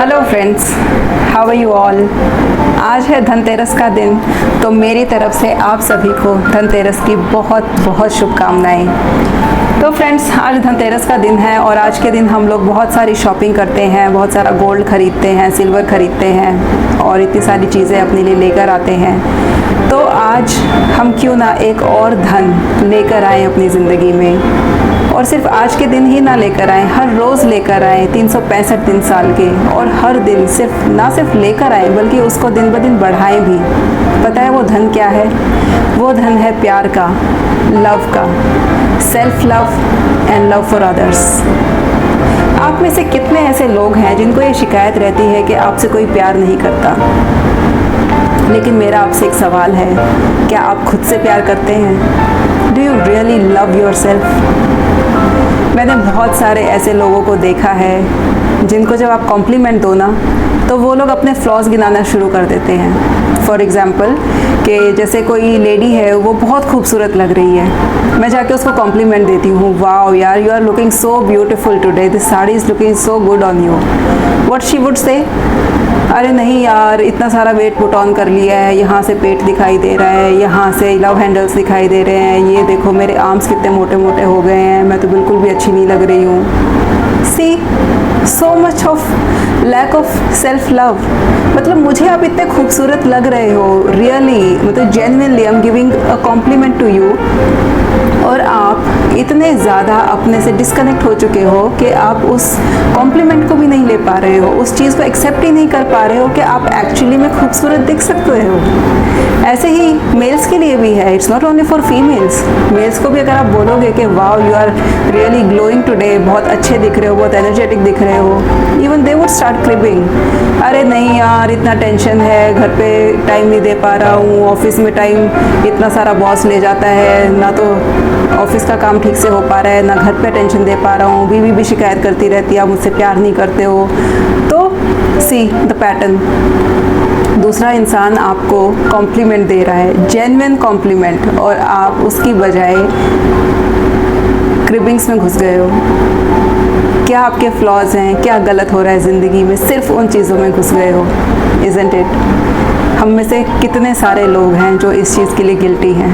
Hello friends, how are you all. आज है धनतेरस का दिन, तो मेरी तरफ से आप सभी को धनतेरस की बहुत बहुत शुभकामनाएं। तो फ्रेंड्स, आज धनतेरस का दिन है और आज के दिन हम लोग बहुत सारी शॉपिंग करते हैं, बहुत सारा गोल्ड खरीदते हैं, सिल्वर खरीदते हैं और इतनी सारी चीज़ें अपने लिए लेकर आते हैं। तो आज हम क्यों ना एक और धन लेकर आएँ अपनी ज़िंदगी में, और सिर्फ आज के दिन ही ना लेकर आएँ, हर रोज़ लेकर आएँ 365 दिन साल के, और हर दिन सिर्फ लेकर आएँ बल्कि उसको दिन ब दिन बढ़ाएँ भी। पता है वो धन क्या है? वो धन है प्यार का, लव का, self love and love for others. आप में से कितने ऐसे लोग हैं जिनको ये शिकायत रहती है कि आपसे कोई प्यार नहीं करता? लेकिन मेरा आपसे एक सवाल है, क्या आप खुद से प्यार करते हैं? Do you really love your self? मैंने बहुत सारे ऐसे लोगों को देखा है जिनको जब आप कॉम्प्लीमेंट दो ना, तो वो लोग अपने फ्लॉज गिनाना शुरू कर देते हैं। फॉर एग्ज़ाम्पल कि जैसे कोई लेडी है, वो बहुत खूबसूरत लग रही है, मैं जाके उसको कॉम्प्लीमेंट देती हूँ, वाओ यार, you are looking so beautiful today, this sari is looking so good on you. What she would say, अरे नहीं यार, इतना सारा वेट पुट ऑन कर लिया है, यहाँ से पेट दिखाई दे रहा है, यहाँ से लव हैंडल्स दिखाई दे रहे हैं, ये देखो मेरे आर्म्स कितने मोटे मोटे हो गए हैं, मैं तो बिल्कुल भी अच्छी नहीं लग रही हूँ। See, so much of lack of self love. मतलब मुझे आप इतने खूबसूरत लग रहे हो, रियली, मतलब genuinely I am giving a compliment to you, और आप इतने ज़्यादा अपने से डिस्कनेक्ट हो चुके हो कि आप उस कॉम्प्लीमेंट को भी नहीं ले पा रहे हो, उस चीज़ को एक्सेप्ट ही नहीं कर पा रहे हो कि आप एक्चुअली में खूबसूरत दिख सकते हो। ऐसे ही मेल्स के लिए भी है, it's not only for females. Males को भी अगर आप बोलोगे कि wow you are really glowing today, बहुत अच्छे दिख रहे हो, बहुत एनर्जेटिक दिख रहे हो, even they would start cribbing, अरे नहीं यार, इतना टेंशन है, घर पे टाइम नहीं दे पा रहा हूँ, ऑफिस में टाइम इतना सारा बॉस ले जाता है, ना तो ऑफिस का काम ठीक से हो पा रहा है, ना घर पे अटेंशन दे पा रहा हूँ, बीवी भी शिकायत करती रहती है, आप मुझसे प्यार नहीं करते हो। तो सी द पैटर्न, दूसरा इंसान आपको कॉम्प्लीमेंट दे रहा है, जेन्युइन कॉम्प्लीमेंट, और आप उसकी बजाय क्रिबिंग्स में घुस गए हो। क्या आपके फ्लॉज हैं, क्या गलत हो रहा है ज़िंदगी में, सिर्फ उन चीज़ों में घुस गए हो। Isn't it? हम में से कितने सारे लोग हैं जो इस चीज़ के लिए गिल्टी हैं?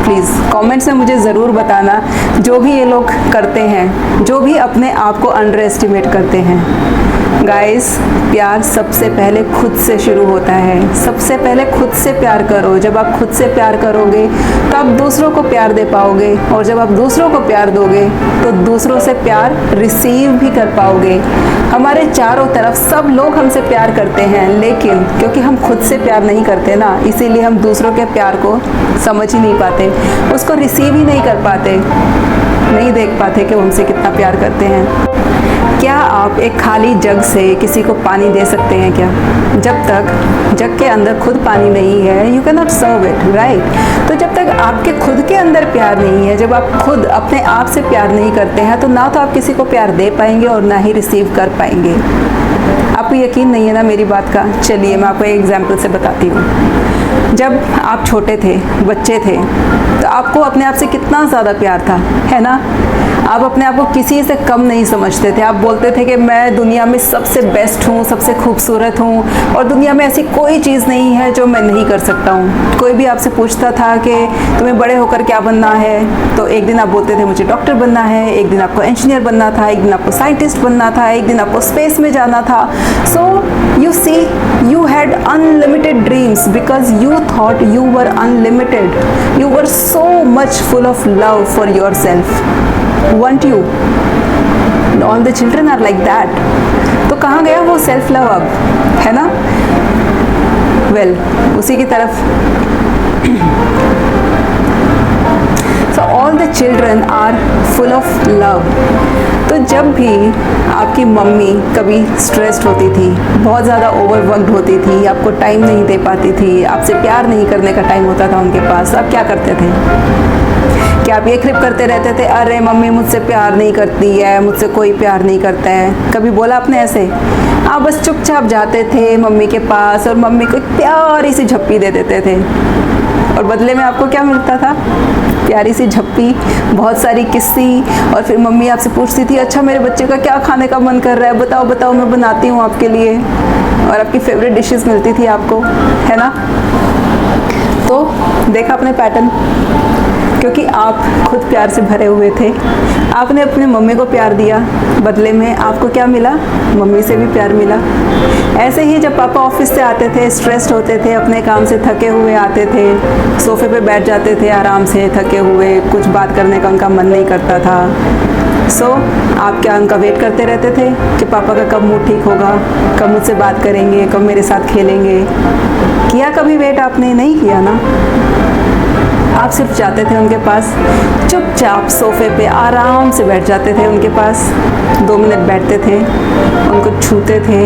प्लीज़ कमेंट्स में मुझे ज़रूर बताना, जो भी ये लोग करते हैं, जो भी अपने आप को अंडर एस्टिमेट करते हैं। गाइस, प्यार सबसे पहले खुद से शुरू होता है। सबसे पहले खुद से प्यार करो। जब आप खुद से प्यार करोगे तो आप दूसरों को प्यार दे पाओगे, और जब आप दूसरों को प्यार दोगे तो दूसरों से प्यार रिसीव भी कर पाओगे। हमारे चारों तरफ सब लोग हमसे प्यार करते हैं, लेकिन क्योंकि हम खुद से प्यार नहीं करते ना, इसीलिए हम दूसरों के प्यार को समझ ही नहीं पाते, उसको रिसीव ही नहीं कर पाते, नहीं देख पाते कि वो हमसे कितना प्यार करते हैं। क्या आप एक खाली जग से किसी को पानी दे सकते हैं क्या? जब तक जग के अंदर खुद पानी नहीं है, you can not serve it, right? तो जब तक आपके खुद के अंदर प्यार नहीं है, जब आप खुद अपने आप से प्यार नहीं करते हैं, तो ना तो आप किसी को प्यार दे पाएंगे और ना ही रिसीव कर पाएंगे। आपको यकीन नहीं है ना मेरी बात का? चलिए मैं आपको एक एग्जाम्पल से बताती हूँ। जब आप छोटे थे, बच्चे थे, तो आपको अपने आप से कितना ज़्यादा प्यार था, है ना? आप अपने आप को किसी से कम नहीं समझते थे। आप बोलते थे कि मैं दुनिया में सबसे बेस्ट हूँ, सबसे खूबसूरत हूँ, और दुनिया में ऐसी कोई चीज़ नहीं है जो मैं नहीं कर सकता हूँ। कोई भी आपसे पूछता था कि तुम्हें बड़े होकर क्या बनना है, तो एक दिन आप बोलते थे मुझे डॉक्टर बनना है, एक दिन आपको इंजीनियर बनना था, एक दिन आपको साइंटिस्ट बनना था, एक दिन आपको स्पेस में जाना था। So you see, you had unlimited dreams because you thought you were unlimited. You were so much full of love for yourself. Weren't you? All the children are like that. तो कहाँ गया वो self love अब, है ना? Well, उसी की तरफ So all the children are full of love. तो जब भी आपकी मम्मी कभी स्ट्रेस्ड होती थी, बहुत ज़्यादा ओवरवर्कड होती थी, आपको टाइम नहीं दे पाती थी, आपसे प्यार नहीं करने का टाइम होता था उनके पास, आप क्या करते थे? क्या आप ये क्रिप करते रहते थे, अरे मम्मी मुझसे प्यार नहीं करती है, मुझसे कोई प्यार नहीं करता है? कभी बोला आपने ऐसे? आप बस चुपचाप जाते थे मम्मी के पास और मम्मी को एक प्यारी सी झप्पी दे देते थे, और बदले में आपको क्या मिलता था? प्यारी सी झप्पी, बहुत सारी किस्सी, और फिर मम्मी आपसे पूछती थी अच्छा मेरे बच्चे का क्या खाने का मन कर रहा है, बताओ बताओ मैं बनाती हूँ आपके लिए, और आपकी फेवरेट डिशेस मिलती थी आपको, है ना। तो देखा अपने पैटर्न, क्योंकि आप खुद प्यार से भरे हुए थे, आपने अपने मम्मी को प्यार दिया, बदले में आपको क्या मिला? मम्मी से भी प्यार मिला। ऐसे ही जब पापा ऑफिस से आते थे, स्ट्रेस्ड होते थे, अपने काम से थके हुए आते थे, सोफे पे बैठ जाते थे आराम से थके हुए, कुछ बात करने का उनका मन नहीं करता था। आप क्या उनका वेट करते रहते थे कि पापा का कब मूड ठीक होगा, कब मुझसे बात करेंगे, कब मेरे साथ खेलेंगे? किया कभी वेट आपने? नहीं किया ना। आप सिर्फ जाते थे उनके पास, चुपचाप सोफे पे आराम से बैठ जाते थे उनके पास, 2 मिनट बैठते थे, उनको छूते थे,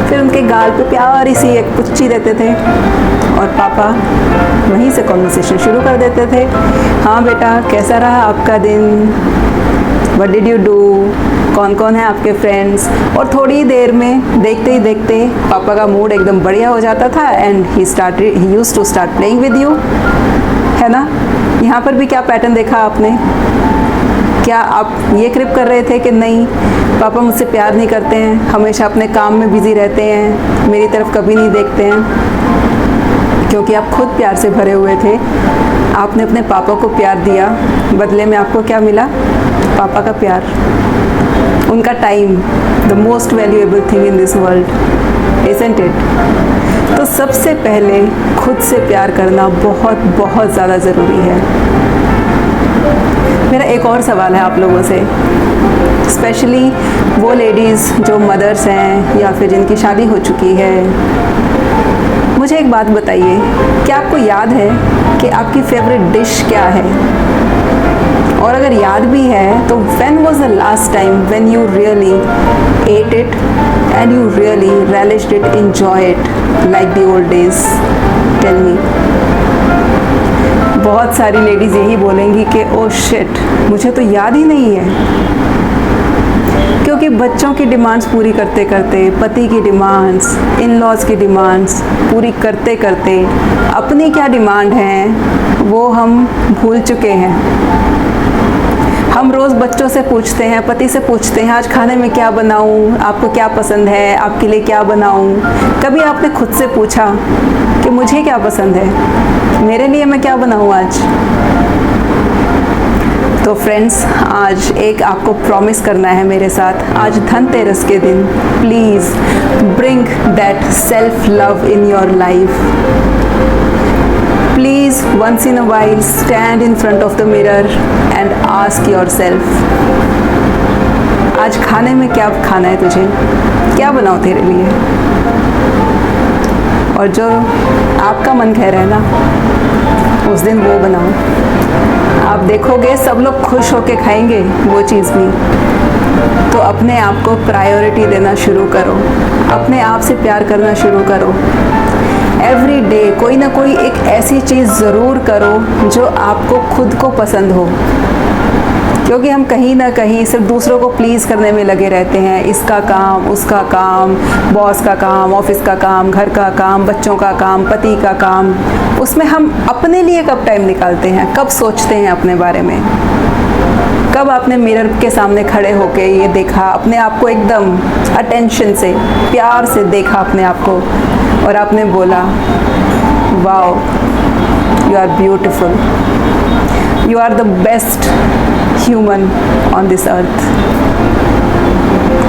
फिर उनके गाल पे प्यारी सी एक पुच्ची देते थे, और पापा वहीं से कॉन्वर्सेशन शुरू कर देते थे। हाँ बेटा, कैसा रहा आपका दिन, व्हाट डिड यू डू, कौन कौन है आपके फ्रेंड्स, और थोड़ी देर में देखते ही देखते पापा का मूड एकदम बढ़िया हो जाता था, and he used to start playing with you, है ना। यहाँ पर भी क्या पैटर्न देखा आपने? क्या आप ये क्रिप कर रहे थे कि नहीं पापा मुझसे प्यार नहीं करते हैं, हमेशा अपने काम में बिजी रहते हैं, मेरी तरफ कभी नहीं देखते हैं? क्योंकि आप खुद प्यार से भरे हुए थे, आपने अपने पापा को प्यार दिया, बदले में आपको क्या मिला? पापा का प्यार, उनका time, the most valuable thing in this world, isn't it? तो सबसे पहले खुद से प्यार करना बहुत बहुत ज़्यादा ज़रूरी है। मेरा एक और सवाल है आप लोगों से, स्पेशली वो लेडीज़ जो मदर्स हैं या फिर जिनकी शादी हो चुकी है, मुझे एक बात बताइए, क्या आपको याद है कि आपकी फेवरेट डिश क्या है? और अगर याद भी है तो when was the last time when you really ate it and you really relished it, enjoy it like the old days? Tell me. बहुत सारी लेडीज़ यही बोलेंगी कि ओ शिट, मुझे तो याद ही नहीं है, क्योंकि बच्चों की डिमांड्स पूरी करते करते, पति की डिमांड्स, इन लॉज की डिमांड्स पूरी करते करते अपनी क्या डिमांड हैं वो हम भूल चुके हैं। हम रोज़ बच्चों से पूछते हैं, पति से पूछते हैं आज खाने में क्या बनाऊं, आपको क्या पसंद है, आपके लिए क्या बनाऊं? कभी आपने खुद से पूछा कि मुझे क्या पसंद है, मेरे लिए मैं क्या बनाऊं आज? तो फ्रेंड्स, आज एक आपको प्रॉमिस करना है मेरे साथ, आज धनतेरस के दिन please bring that self love in your life. Please once in a while stand in front of the mirror and ask yourself, आज खाने में क्या खाना है तुझे, क्या बनाऊँ तेरे लिए? और जो आपका मन कह रहा है ना, उस दिन वो बनाओ। आप देखोगे सब लोग खुश होके खाएंगे वो चीज़ भी। तो अपने आप को प्रायोरिटी देना शुरू करो, अपने आप से प्यार करना शुरू करो। एवरी डे कोई ना कोई एक ऐसी चीज़ ज़रूर करो जो आपको खुद को पसंद हो, क्योंकि हम कहीं ना कहीं सिर्फ दूसरों को प्लीज़ करने में लगे रहते हैं। इसका काम, उसका काम, बॉस का काम, ऑफिस का काम, घर का काम, बच्चों का काम, पति का काम, उसमें हम अपने लिए कब टाइम निकालते हैं, कब सोचते हैं अपने बारे में? कब आपने मिरर के सामने खड़े होके ये देखा, अपने आप को एकदम अटेंशन से, प्यार से देखा अपने आप को, और आपने बोला wow you are beautiful, you are the best human on this earth?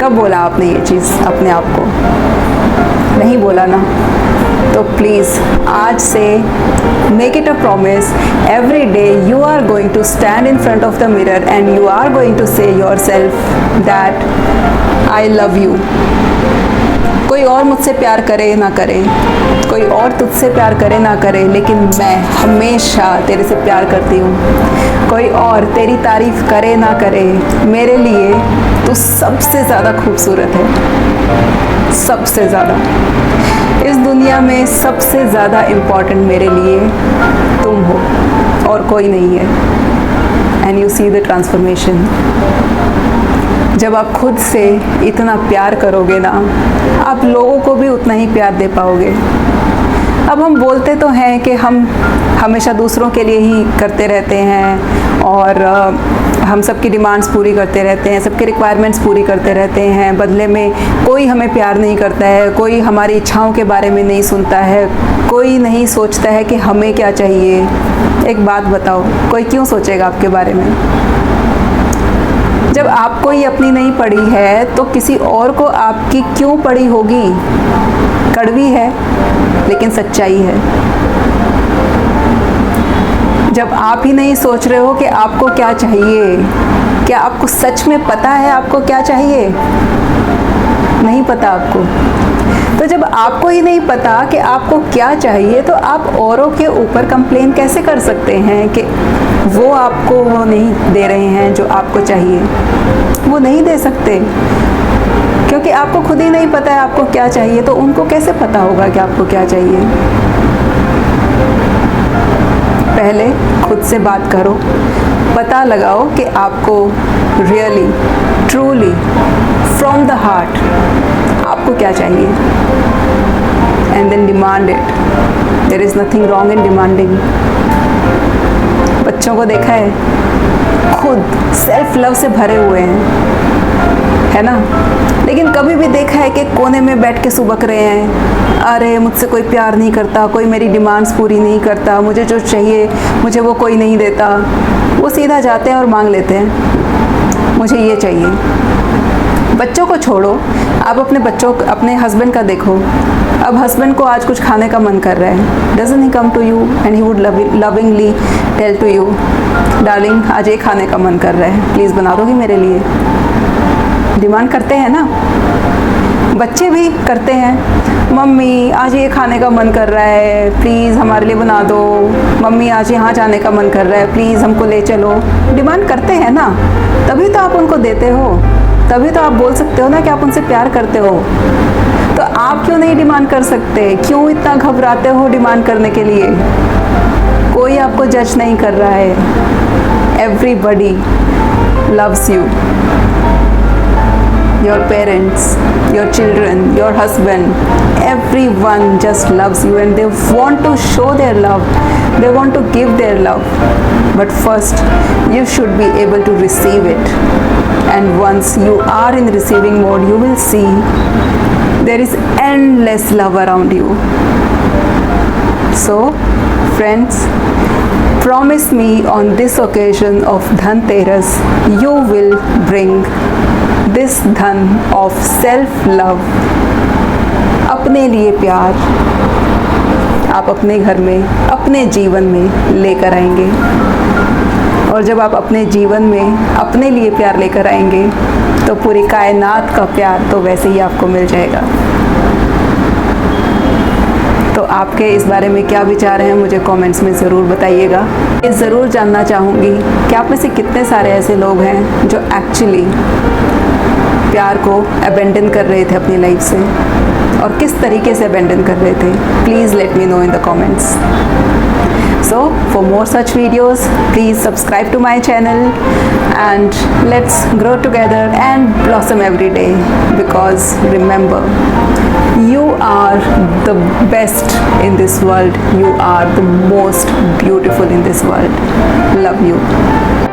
कब बोला आपने ये चीज़ अपने आप को? नहीं बोला ना। तो प्लीज़ आज से make it a promise, every day you are going to stand in front of the mirror and you are going to say yourself that I love you. कोई और मुझसे प्यार करे ना करे, कोई और तुझसे प्यार करे ना करे, लेकिन मैं हमेशा तेरे से प्यार करती हूँ। कोई और तेरी तारीफ़ करे ना करे, मेरे लिए तू सबसे ज़्यादा खूबसूरत है, सबसे ज़्यादा। इस दुनिया में सबसे ज़्यादा इम्पॉर्टेंट मेरे लिए तुम हो और कोई नहीं है। And you see the transformation. जब आप खुद से इतना प्यार करोगे ना, आप लोगों को भी उतना ही प्यार दे पाओगे। अब हम बोलते तो हैं कि हम हमेशा दूसरों के लिए ही करते रहते हैं और हम सबकी डिमांड्स पूरी करते रहते हैं, सबके रिक्वायरमेंट्स पूरी करते रहते हैं, बदले में कोई हमें प्यार नहीं करता है, कोई हमारी इच्छाओं के बारे में नहीं सुनता है, कोई नहीं सोचता है कि हमें क्या चाहिए। एक बात बताओ, कोई क्यों सोचेगा आपके बारे में? जब आपको ही अपनी नहीं पड़ी है तो किसी और को आपकी क्यों पड़ी होगी? कड़वी है लेकिन सच्चाई है। जब आप ही नहीं सोच रहे हो कि आपको क्या चाहिए, क्या आपको सच में पता है आपको क्या चाहिए? नहीं पता आपको। तो जब आपको ही नहीं पता कि आपको क्या चाहिए तो आप औरों के ऊपर कंप्लेन कैसे कर सकते हैं कि वो आपको वो नहीं दे रहे हैं जो आपको चाहिए? वो नहीं दे सकते क्योंकि आपको खुद ही नहीं पता है आपको क्या चाहिए, तो उनको कैसे पता होगा कि आपको क्या चाहिए? पहले खुद से बात करो, पता लगाओ कि आपको really truly from the heart आपको क्या चाहिए, and then demand it. There is nothing wrong in demanding. बच्चों को देखा है, खुद सेल्फ लव से भरे हुए हैं, है ना, लेकिन कभी भी देखा है कि कोने में बैठ के सुबक रहे हैं, अरे मुझसे कोई प्यार नहीं करता, कोई मेरी डिमांड्स पूरी नहीं करता, मुझे जो चाहिए मुझे वो कोई नहीं देता। वो सीधा जाते हैं और मांग लेते हैं, मुझे ये चाहिए। बच्चों को छोड़ो, आप अपने हस्बैंड का देखो। अब हस्बैंड को आज कुछ खाने का मन कर रहा है, doesn't he come to you and he would lovingly tell to you, darling आज ये खाने का मन कर रहा है, प्लीज़ बना दोगी मेरे लिए? डिमांड करते हैं ना। बच्चे भी करते हैं, मम्मी आज ये खाने का मन कर रहा है, प्लीज़ हमारे लिए बना दो। मम्मी आज यहाँ जाने का मन कर रहा है, प्लीज़ हमको ले चलो। डिमांड करते हैं ना, तभी तो आप उनको देते हो, तभी तो आप बोल सकते हो ना कि आप उनसे प्यार करते हो। तो आप क्यों नहीं डिमांड कर सकते? क्यों इतना घबराते हो डिमांड करने के लिए? कोई आपको जज नहीं कर रहा है। Everybody loves you, your parents, your children, your husband, everyone just loves you and they want to show their love, they want to give their love, but first you should be able to receive it, and once you are in receiving mode you will see there is endless love around you. So friends, promise me on this occasion of Dhanteras you will bring this धन of self love, अपने लिए प्यार, आप अपने घर में अपने जीवन में लेकर आएंगे। और जब आप अपने जीवन में अपने लिए प्यार लेकर आएंगे तो पूरी कायनात का प्यार तो वैसे ही आपको मिल जाएगा। तो आपके इस बारे में क्या विचार हैं मुझे कमेंट्स में ज़रूर बताइएगा। ये ज़रूर जानना चाहूँगी कि आप में से कितने सारे ऐसे लोग हैं जो एक्चुअली प्यार को अबेंडन कर रहे थे अपनी लाइफ से, और किस तरीके से अबेंडन कर रहे थे। Please let me know in the comments. So for more such videos, please subscribe to my channel and let's grow together and blossom every day, because remember, you are the best in this world, you are the most beautiful in this world. Love you.